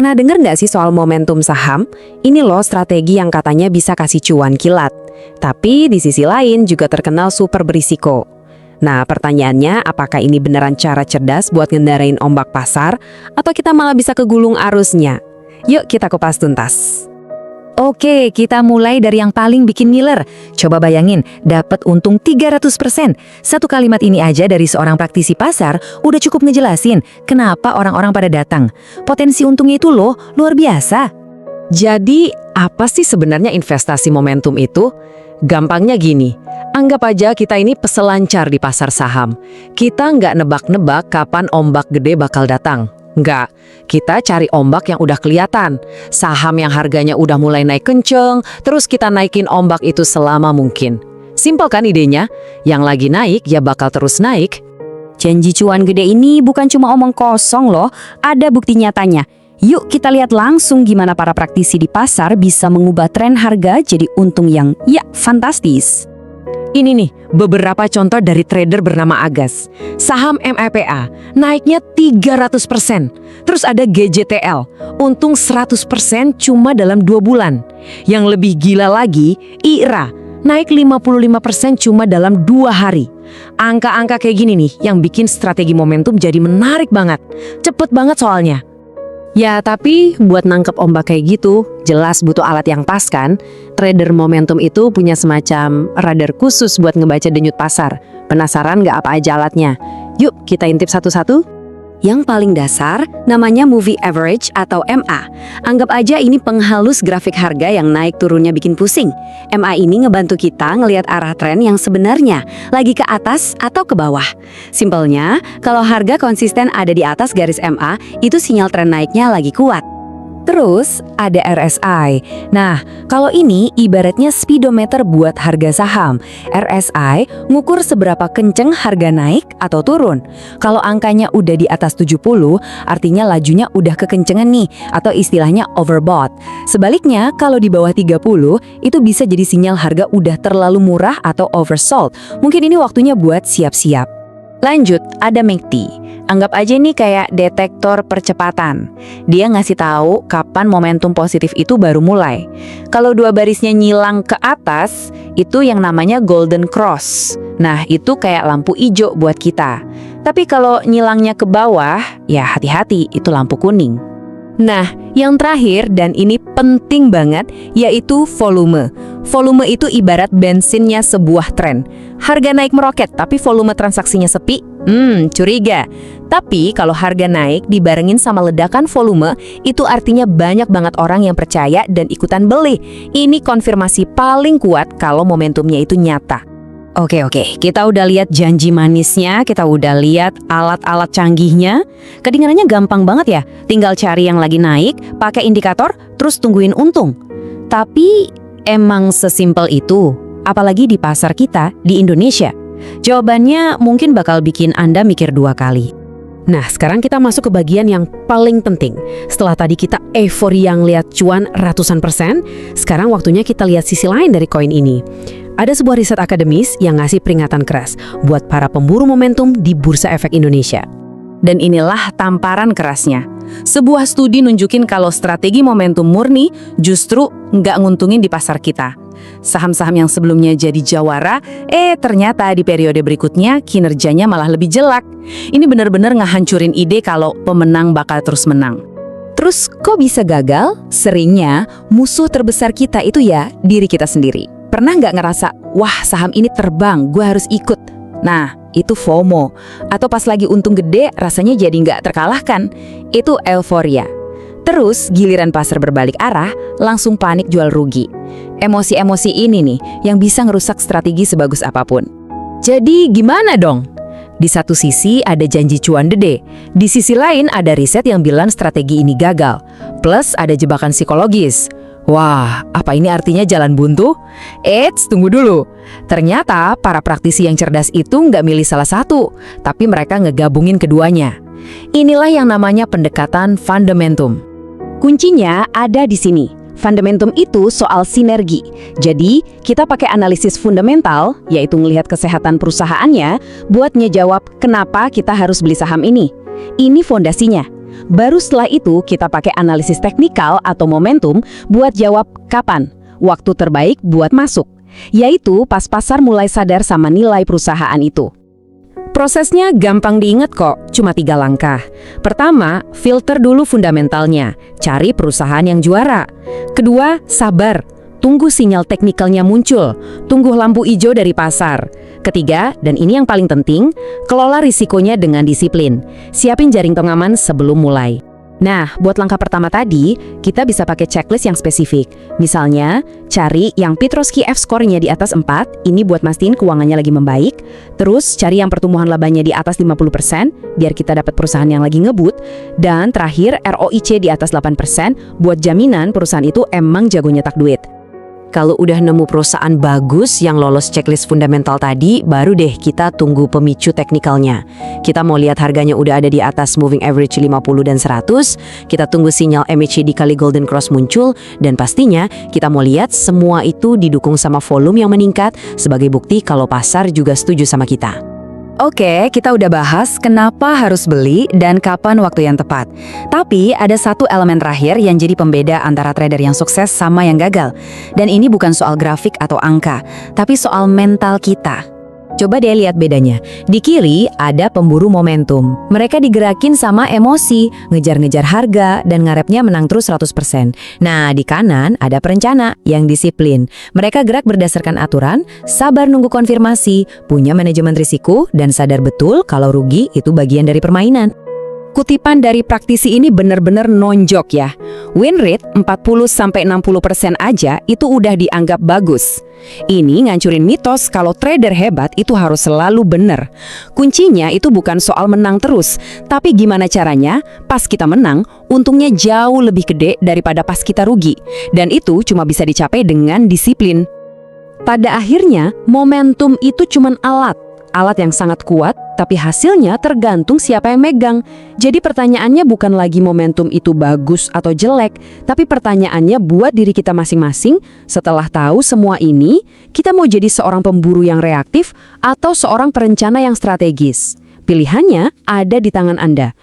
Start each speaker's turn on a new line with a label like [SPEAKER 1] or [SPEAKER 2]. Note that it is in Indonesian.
[SPEAKER 1] Pernah denger nggak sih soal momentum saham? Ini loh strategi yang katanya bisa kasih cuan kilat. Tapi di sisi lain juga terkenal super berisiko. Nah, pertanyaannya apakah ini beneran cara cerdas buat ngendarain ombak pasar? Atau kita malah bisa kegulung arusnya? Yuk kita kupas tuntas.
[SPEAKER 2] Oke, kita mulai dari yang paling bikin ngiler. Coba bayangin, dapat untung 300%. Satu kalimat ini aja dari seorang praktisi pasar udah cukup ngejelasin kenapa orang-orang pada datang. Potensi untungnya itu loh, luar biasa.
[SPEAKER 1] Jadi, apa sih sebenarnya investasi momentum itu? Gampangnya gini, anggap aja kita ini peselancar di pasar saham. Kita nggak nebak-nebak kapan ombak gede bakal datang. Nggak, kita cari ombak yang udah kelihatan. Saham yang harganya udah mulai naik kenceng, terus kita naikin ombak itu selama mungkin. Simpel kan idenya? Yang lagi naik ya bakal terus naik.
[SPEAKER 3] Janji cuan gede ini bukan cuma omong kosong loh, ada bukti nyatanya. Yuk kita lihat langsung gimana para praktisi di pasar bisa mengubah tren harga jadi untung yang ya fantastis.
[SPEAKER 1] Ini nih, beberapa contoh dari trader bernama Agas. Saham MAPA, naiknya 300%. Terus ada GJTL, untung 100% cuma dalam 2 bulan. Yang lebih gila lagi, IRA, naik 55% cuma dalam 2 hari. Angka-angka kayak gini nih, yang bikin strategi momentum jadi menarik banget. Cepet banget soalnya. Ya, tapi buat nangkep ombak kayak gitu, jelas butuh alat yang pas kan? Trader momentum itu punya semacam radar khusus buat ngebaca denyut pasar. Penasaran nggak apa aja alatnya? Yuk, kita intip satu-satu. Yang paling dasar, namanya Moving Average atau MA. Anggap aja ini penghalus grafik harga yang naik turunnya bikin pusing. MA ini ngebantu kita ngelihat arah tren yang sebenarnya, lagi ke atas atau ke bawah. Simpelnya, kalau harga konsisten ada di atas garis MA, itu sinyal tren naiknya lagi kuat. Terus ada RSI. Nah, kalau ini ibaratnya speedometer buat harga saham. RSI ngukur seberapa kenceng harga naik atau turun. Kalau angkanya udah di atas 70, artinya lajunya udah kekencengan nih, atau istilahnya overbought. Sebaliknya, kalau di bawah 30, itu bisa jadi sinyal harga udah terlalu murah atau oversold. Mungkin ini waktunya buat siap-siap. Lanjut, ada MACD. Anggap aja ini kayak detektor percepatan. Dia ngasih tahu kapan momentum positif itu baru mulai. Kalau 2 barisnya nyilang ke atas, itu yang namanya golden cross. Nah, itu kayak lampu hijau buat kita. Tapi kalau nyilangnya ke bawah, ya hati-hati, itu lampu kuning. Nah, yang terakhir dan ini penting banget, yaitu volume. Volume itu ibarat bensinnya sebuah tren. Harga naik meroket, tapi volume transaksinya sepi, curiga. Tapi kalau harga naik dibarengin sama ledakan volume, itu artinya banyak banget orang yang percaya dan ikutan beli. Ini konfirmasi paling kuat kalau momentumnya itu nyata. Oke, kita udah lihat janji manisnya, kita udah lihat alat-alat canggihnya. Kedengarannya gampang banget ya, tinggal cari yang lagi naik, pakai indikator, terus tungguin untung. Tapi emang sesimpel itu, apalagi di pasar kita di Indonesia? Jawabannya mungkin bakal bikin Anda mikir 2 kali. Nah, sekarang kita masuk ke bagian yang paling penting. Setelah tadi kita euforia ngeliat cuan ratusan persen, sekarang waktunya kita lihat sisi lain dari koin ini. Ada sebuah riset akademis yang ngasih peringatan keras buat para pemburu momentum di Bursa Efek Indonesia. Dan inilah tamparan kerasnya. Sebuah studi nunjukin kalau strategi momentum murni justru nggak nguntungin di pasar kita. Saham-saham yang sebelumnya jadi jawara, ternyata di periode berikutnya kinerjanya malah lebih jelek. Ini benar-benar ngehancurin ide kalau pemenang bakal terus menang. Terus kok bisa gagal? Seringnya musuh terbesar kita itu ya diri kita sendiri. Pernah nggak ngerasa, wah saham ini terbang, gue harus ikut? Nah, itu FOMO. Atau pas lagi untung gede, rasanya jadi nggak terkalahkan. Itu euforia. Terus giliran pasar berbalik arah, langsung panik jual rugi. Emosi-emosi ini nih yang bisa ngerusak strategi sebagus apapun. Jadi gimana dong? Di satu sisi ada janji cuan gede, di sisi lain ada riset yang bilang strategi ini gagal. Plus ada jebakan psikologis. Wah, apa ini artinya jalan buntu? Eits, tunggu dulu. Ternyata para praktisi yang cerdas itu nggak milih salah satu, tapi mereka ngegabungin keduanya. Inilah yang namanya pendekatan fundamentum. Kuncinya ada di sini. Fundamentum itu soal sinergi. Jadi, kita pakai analisis fundamental, yaitu ngelihat kesehatan perusahaannya, buat ngejawab kenapa kita harus beli saham ini. Ini fondasinya.
[SPEAKER 3] Baru setelah itu kita pakai analisis teknikal atau momentum buat jawab kapan waktu terbaik buat masuk, yaitu pas pasar mulai sadar sama nilai perusahaan itu. Prosesnya gampang diingat kok, cuma 3 langkah. Pertama, filter dulu fundamentalnya, cari perusahaan yang juara. Kedua, sabar, tunggu sinyal teknikalnya muncul, tunggu lampu hijau dari pasar. Ketiga, dan ini yang paling penting, kelola risikonya dengan disiplin. Siapin jaring pengaman sebelum mulai. Nah, buat langkah pertama tadi, kita bisa pakai checklist yang spesifik. Misalnya, cari yang Petroski F-score-nya di atas 4, ini buat mastiin keuangannya lagi membaik. Terus, cari yang pertumbuhan labanya di atas 50%, biar kita dapat perusahaan yang lagi ngebut. Dan terakhir, ROIC di atas 8%, buat jaminan perusahaan itu emang jago nyetak duit.
[SPEAKER 1] Kalau udah nemu perusahaan bagus yang lolos checklist fundamental tadi, baru deh kita tunggu pemicu teknikalnya. Kita mau lihat harganya udah ada di atas moving average 50 dan 100, kita tunggu sinyal MACD kali Golden Cross muncul, dan pastinya kita mau lihat semua itu didukung sama volume yang meningkat sebagai bukti kalau pasar juga setuju sama kita.
[SPEAKER 2] Oke, kita udah bahas kenapa harus beli dan kapan waktu yang tepat. Tapi ada satu elemen terakhir yang jadi pembeda antara trader yang sukses sama yang gagal. Dan ini bukan soal grafik atau angka, tapi soal mental kita. Coba deh lihat bedanya. Di kiri ada pemburu momentum. Mereka digerakin sama emosi, ngejar-ngejar harga, dan ngarepnya menang terus 100%. Nah, di kanan ada perencana yang disiplin. Mereka gerak berdasarkan aturan, sabar nunggu konfirmasi, punya manajemen risiko, dan sadar betul kalau rugi itu bagian dari permainan.
[SPEAKER 3] Kutipan dari praktisi ini benar-benar nonjok ya. Win rate 40-60% aja itu udah dianggap bagus. Ini ngancurin mitos kalau trader hebat itu harus selalu benar. Kuncinya itu bukan soal menang terus, tapi gimana caranya pas kita menang, untungnya jauh lebih gede daripada pas kita rugi. Dan itu cuma bisa dicapai dengan disiplin. Pada akhirnya, momentum itu cuma alat yang sangat kuat, tapi hasilnya tergantung siapa yang megang. Jadi pertanyaannya bukan lagi momentum itu bagus atau jelek, tapi pertanyaannya buat diri kita masing-masing, setelah tahu semua ini, kita mau jadi seorang pemburu yang reaktif atau seorang perencana yang strategis. Pilihannya ada di tangan Anda.